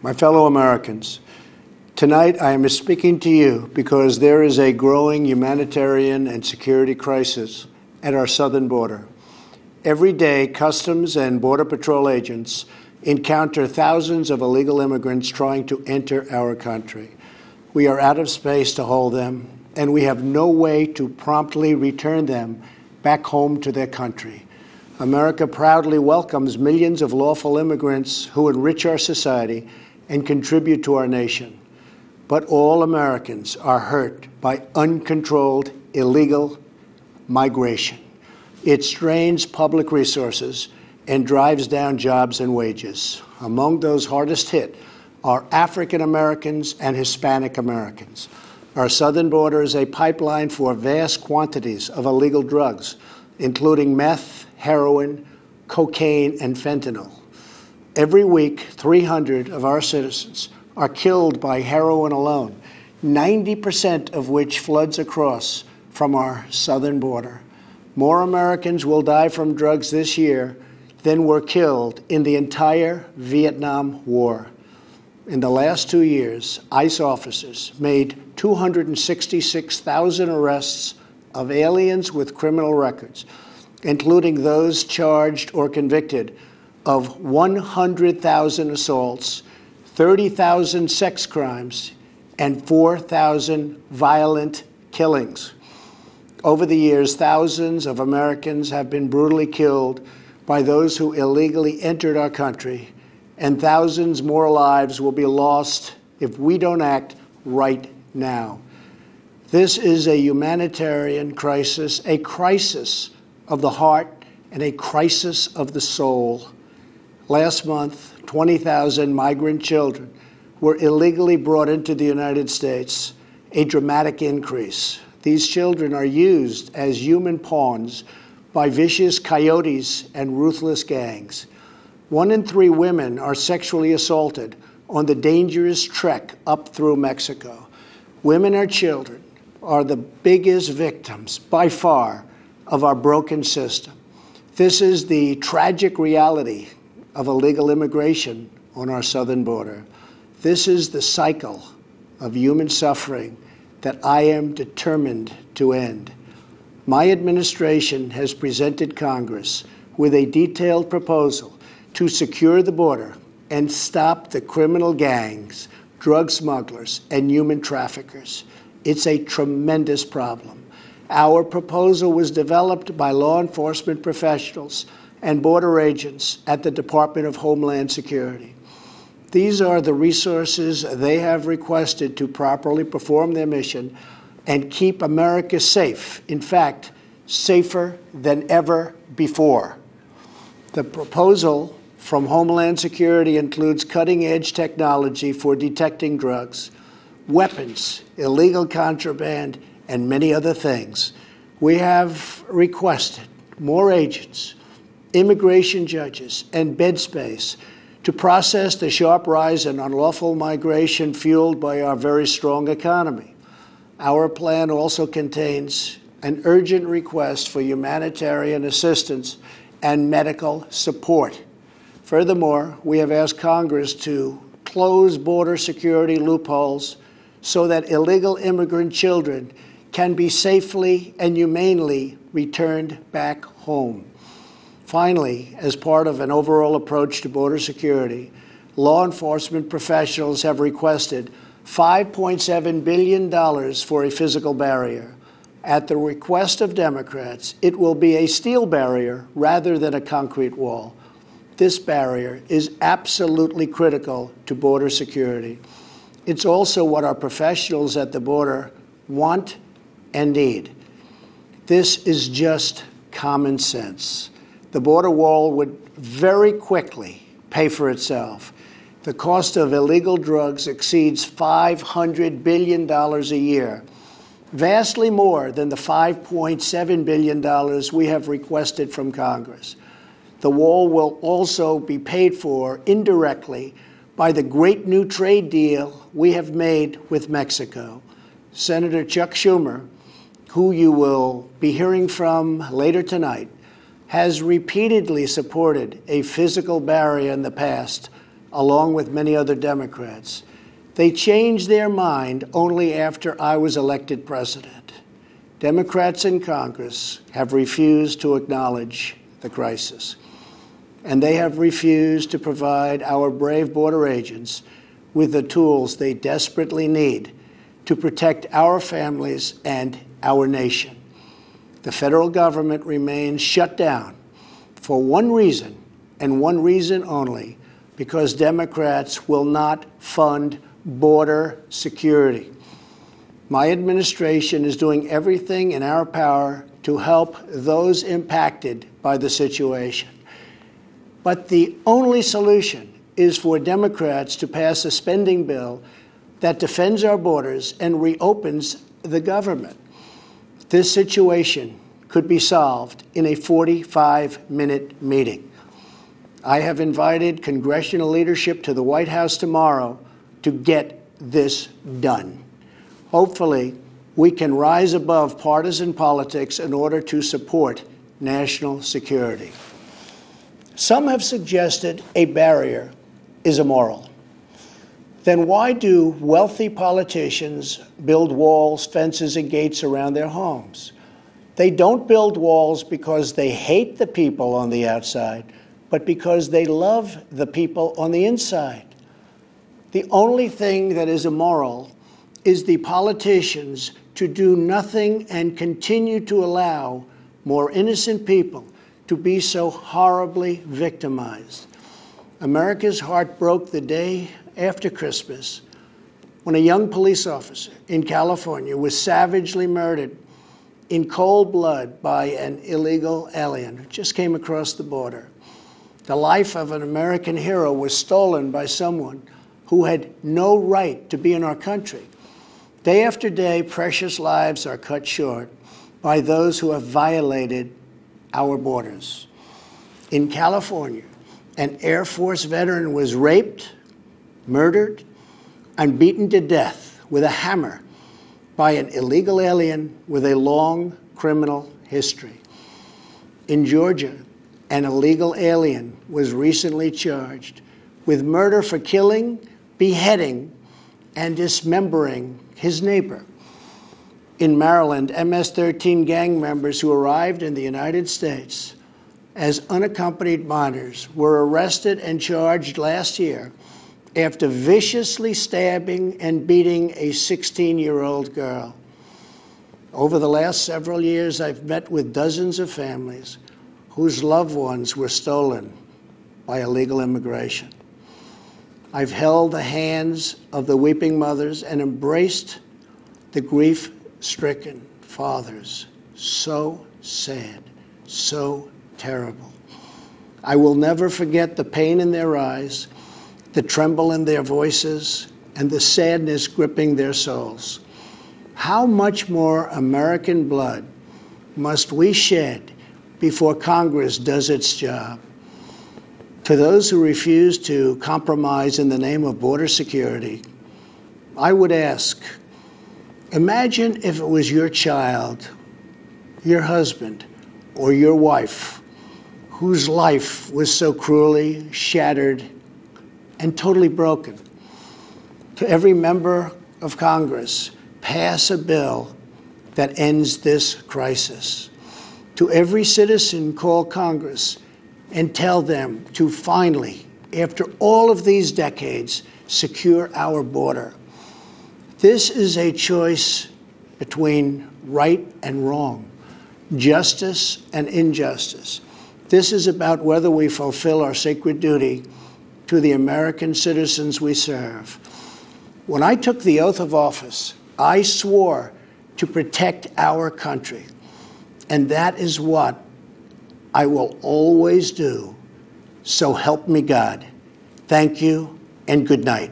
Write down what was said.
My fellow Americans, tonight I am speaking to you because there is a growing humanitarian and security crisis at our southern border. Every day, Customs and Border Patrol agents encounter thousands of illegal immigrants trying to enter our country. We are out of space to hold them, and we have no way to promptly return them back home to their country. America proudly welcomes millions of lawful immigrants who enrich our society and contribute to our nation. But all Americans are hurt by uncontrolled illegal migration. It strains public resources and drives down jobs and wages. Among those hardest hit are African Americans and Hispanic Americans. Our southern border is a pipeline for vast quantities of illegal drugs, including meth, heroin, cocaine, and fentanyl. Every week, 300 of our citizens are killed by heroin alone, 90% of which floods across from our southern border. More Americans will die from drugs this year than were killed in the entire Vietnam War. In the last 2 years, ICE officers made 266,000 arrests of aliens with criminal records, including those charged or convicted of 100,000 assaults, 30,000 sex crimes, and 4,000 violent killings. Over the years, thousands of Americans have been brutally killed by those who illegally entered our country, and thousands more lives will be lost if we don't act right now. This is a humanitarian crisis, a crisis of the heart and a crisis of the soul. Last month, 20,000 migrant children were illegally brought into the United States, a dramatic increase. These children are used as human pawns by vicious coyotes and ruthless gangs. 1 in 3 women are sexually assaulted on the dangerous trek up through Mexico. Women and children are the biggest victims, by far, of our broken system. This is the tragic reality of illegal immigration on our southern border. This is the cycle of human suffering that I am determined to end. My administration has presented Congress with a detailed proposal to secure the border and stop the criminal gangs, drug smugglers, and human traffickers. It's a tremendous problem. Our proposal was developed by law enforcement professionals and border agents at the Department of Homeland Security. These are the resources they have requested to properly perform their mission and keep America safe, in fact, safer than ever before. The proposal from Homeland Security includes cutting-edge technology for detecting drugs, weapons, illegal contraband, and many other things. We have requested more agents, immigration judges, and bed space to process the sharp rise in unlawful migration fueled by our very strong economy. Our plan also contains an urgent request for humanitarian assistance and medical support. Furthermore, we have asked Congress to close border security loopholes so that illegal immigrant children can be safely and humanely returned back home. Finally, as part of an overall approach to border security, law enforcement professionals have requested $5.7 billion for a physical barrier. At the request of Democrats, it will be a steel barrier rather than a concrete wall. This barrier is absolutely critical to border security. It's also what our professionals at the border want and need. This is just common sense. The border wall would very quickly pay for itself. The cost of illegal drugs exceeds $500 billion a year, vastly more than the $5.7 billion we have requested from Congress. The wall will also be paid for indirectly by the great new trade deal we have made with Mexico. Senator Chuck Schumer, who you will be hearing from later tonight, has repeatedly supported a physical barrier in the past along with many other Democrats. They changed their mind only after I was elected president. Democrats in Congress have refused to acknowledge the crisis, and they have refused to provide our brave border agents with the tools they desperately need to protect our families and our nation. The federal government remains shut down for one reason, and one reason only, because Democrats will not fund border security. My administration is doing everything in our power to help those impacted by the situation. But the only solution is for Democrats to pass a spending bill that defends our borders and reopens the government. This situation could be solved in a 45-minute meeting. I have invited congressional leadership to the White House tomorrow to get this done. Hopefully, we can rise above partisan politics in order to support national security. Some have suggested a barrier is immoral. Then why do wealthy politicians build walls, fences, and gates around their homes? They don't build walls because they hate the people on the outside, but because they love the people on the inside. The only thing that is immoral is the politicians to do nothing and continue to allow more innocent people to be so horribly victimized. America's heart broke the day after Christmas when a young police officer in California was savagely murdered in cold blood by an illegal alien who just came across the border. The life of an American hero was stolen by someone who had no right to be in our country. Day after day, precious lives are cut short by those who have violated our borders. In California, an Air Force veteran was raped, murdered, and beaten to death with a hammer by an illegal alien with a long criminal history. In Georgia, an illegal alien was recently charged with murder for killing, beheading, and dismembering his neighbor. In Maryland, MS-13 gang members who arrived in the United States as unaccompanied minors were arrested and charged last year after viciously stabbing and beating a 16-year-old girl. Over the last several years, I've met with dozens of families whose loved ones were stolen by illegal immigration. I've held the hands of the weeping mothers and embraced the grief-stricken fathers. So sad, so terrible. I will never forget the pain in their eyes, the tremble in their voices, and the sadness gripping their souls. How much more American blood must we shed before Congress does its job? To those who refuse to compromise in the name of border security, I would ask, imagine if it was your child, your husband, or your wife whose life was so cruelly shattered and totally broken. To every member of Congress, pass a bill that ends this crisis. To every citizen, call Congress and tell them to finally, after all of these decades, secure our border. This is a choice between right and wrong, justice and injustice. This is about whether we fulfill our sacred duty to the American citizens we serve. When I took the oath of office, I swore to protect our country, and that is what I will always do. So help me God. Thank you and good night.